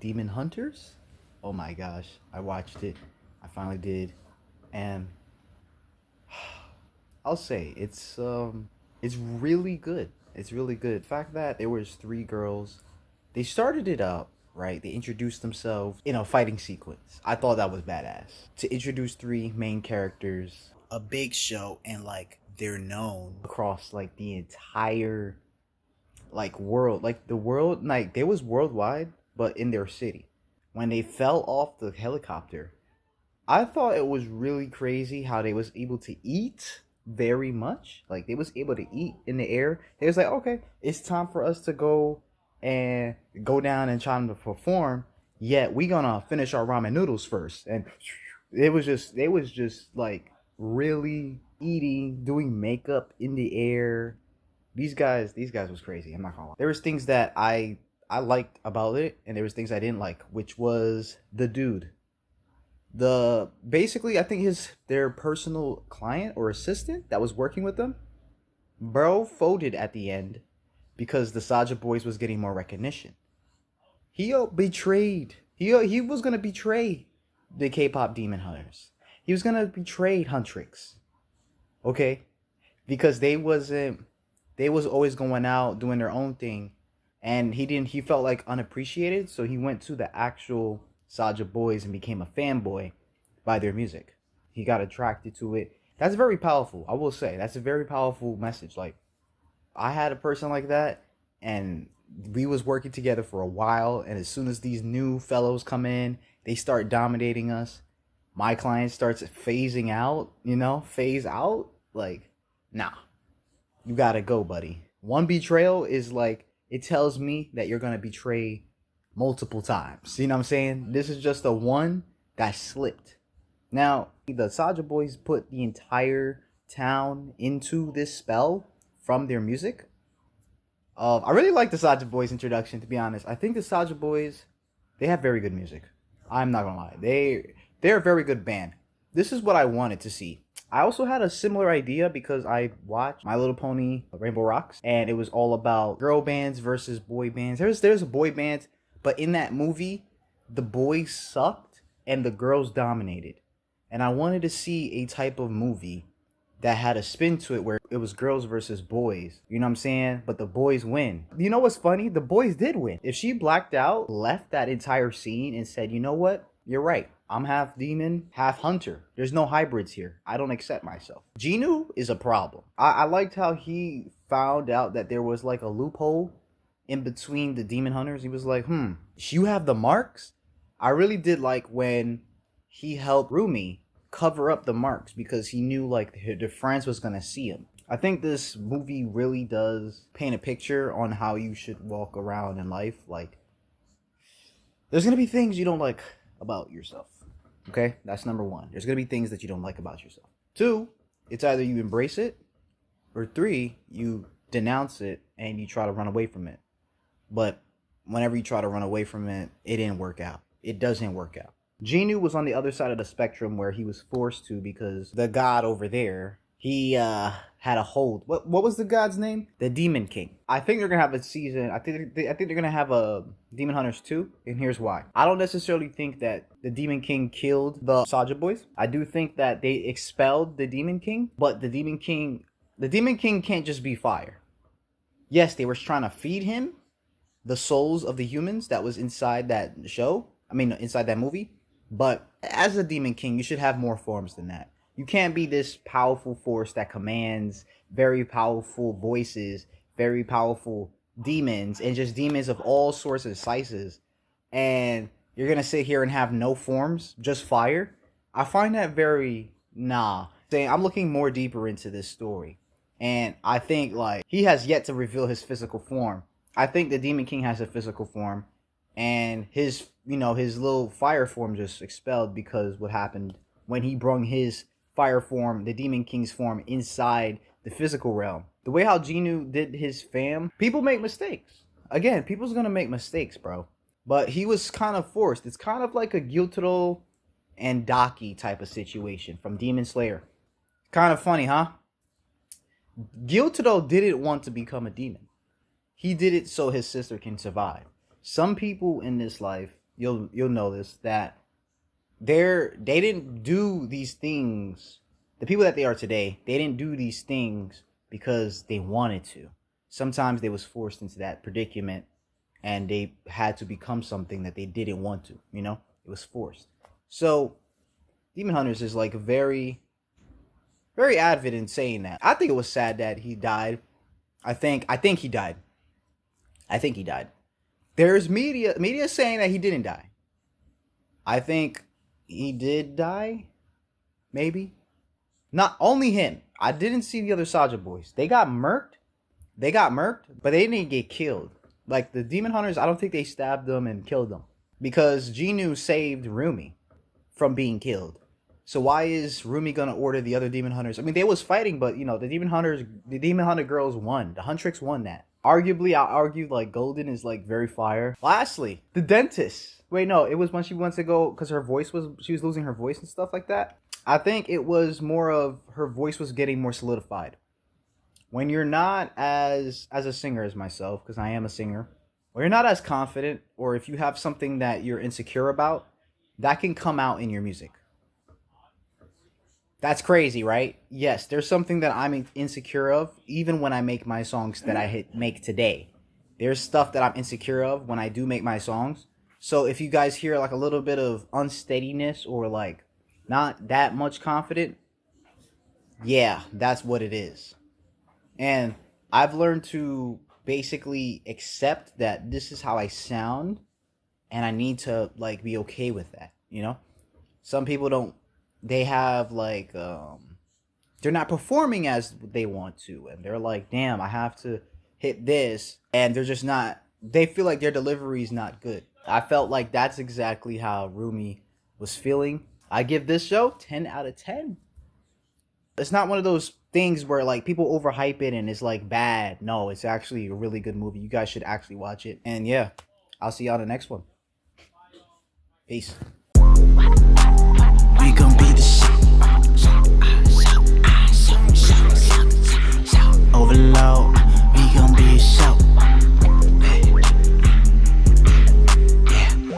Demon Hunters. Oh my gosh, I watched it. I finally did, and I'll say it's really good. It's really good. The fact that there was three girls, they started it up right. They introduced themselves in a fighting sequence. I thought that was badass to introduce three main characters. A big show, and like they're known across like the entire like world, like the world, like they was worldwide, but in their city. When they fell off the helicopter, I thought it was really crazy how they was able to eat very much. Like they was able to eat in the air. They was like, okay, it's time for us to go and go down and try to perform. Yet we gonna finish our ramen noodles first. And they was just like really eating, doing makeup in the air. These guys was crazy. I'm not gonna lie. There was things that I liked about it, and there was things I didn't like, which was the dude. The basically I think their personal client or assistant that was working with them, bro, folded at the end because the Saja Boys was getting more recognition. He betrayed. He was gonna betray the K-pop Demon Hunters. He was gonna betray Huntrix. Okay, because they was always going out doing their own thing, and he felt like unappreciated, so he went to the actual Saja Boys and became a fanboy by their music. He got attracted to it. That's very powerful. I will say that's a very powerful message. Like I had a person like that, and we was working together for a while, and as soon as these new fellows come in, they start dominating us. My client starts phasing out, phase out. Like, nah, you gotta go, buddy. One betrayal is like, it tells me that you're gonna betray multiple times. You know what I'm saying? This is just the one that slipped. Now, the Saja Boys put the entire town into this spell from their music. I really like the Saja Boys introduction, to be honest. I think the Saja Boys, they have very good music. I'm not gonna lie. They're a very good band. This is what I wanted to see. I also had a similar idea because I watched My Little Pony Rainbow Rocks, and it was all about girl bands versus boy bands. There's a boy band, but in that movie, the boys sucked and the girls dominated. And I wanted to see a type of movie that had a spin to it where it was girls versus boys. You know what I'm saying? But the boys win. You know what's funny? The boys did win. If she blacked out, left that entire scene and said, you know what? You're right. I'm half demon, half hunter. There's no hybrids here. I don't accept myself. Genu is a problem. I liked how he found out that there was like a loophole in between the demon hunters. He was like, you have the marks? I really did like when he helped Rumi cover up the marks because he knew like the friends was gonna see him. I think this movie really does paint a picture on how you should walk around in life. Like, there's gonna be things you don't like about yourself. Okay, that's number one. There's gonna be things that you don't like about yourself. Two, it's either you embrace it, or three, you denounce it and you try to run away from it. But whenever you try to run away from it, it didn't work out. It doesn't work out. Genu was on the other side of the spectrum where he was forced to because the god over there, he had a hold. What was the god's name? The Demon King. I think they're gonna have a season. I think they're gonna have a Demon Hunters 2, and here's why. I don't necessarily think that the Demon King killed the Saja Boys. I do think that they expelled the Demon King, but the Demon King can't just be fire. Yes, they were trying to feed him the souls of the humans that was inside that show. I mean, inside that movie. But as a Demon King, you should have more forms than that. You can't be this powerful force that commands very powerful voices, very powerful demons, and just demons of all sorts of sizes. And you're going to sit here and have no forms, just fire. I find that very, I'm looking more deeper into this story. And I think, like, he has yet to reveal his physical form. I think the Demon King has a physical form. And his little fire form just expelled because what happened when he brung his fire form, the Demon King's form, inside the physical realm. The way how Genu did his fam, people make mistakes. Again, people's gonna make mistakes, bro. But he was kind of forced. It's kind of like a Gyutaro and Daki type of situation from Demon Slayer. Kind of funny, huh? Gyutaro didn't want to become a demon. He did it so his sister can survive. Some people in this life you'll notice that they didn't do these things. The people that they are today, they didn't do these things because they wanted to. Sometimes they was forced into that predicament, and they had to become something that they didn't want to. You know, it was forced. So Demon Hunters is like very, very avid in saying that. I think it was sad that he died. I think he died. I think he died. There's media saying that he didn't die. I think he did die. Maybe. Not only him. I didn't see the other Saja boys. They got murked. But they didn't get killed. Like the Demon Hunters, I don't think they stabbed them and killed them. Because Genu saved Rumi from being killed. So why is Rumi gonna order the other Demon Hunters? I mean, they was fighting, but you know, the Demon Hunter girls won. The Huntrix won that. Arguably, I argue like Golden is like very fire. Lastly, the dentist. Wait, no, it was when she went to go because she was losing her voice and stuff like that. I think it was more of her voice was getting more solidified. When you're not as a singer as myself, because I am a singer, or you're not as confident, or if you have something that you're insecure about, that can come out in your music. That's crazy, right? Yes, there's something that I'm insecure of, even when I make my songs that I make today. There's stuff that I'm insecure of when I do make my songs. So if you guys hear like a little bit of unsteadiness or like not that much confident, yeah, that's what it is. And I've learned to basically accept that this is how I sound, and I need to like be okay with that, you know? Some people don't, they have like they're not performing as they want to, and they're like, damn, I have to hit this, and they're just not, they feel like their delivery is not good. I felt like that's exactly how Rumi was feeling. I give this show 10 out of 10. It's not one of those things where like people overhype it and it's like bad. No, it's actually a really good movie. You guys should actually watch it. And yeah, I'll see y'all in the next one. Peace. We gon' be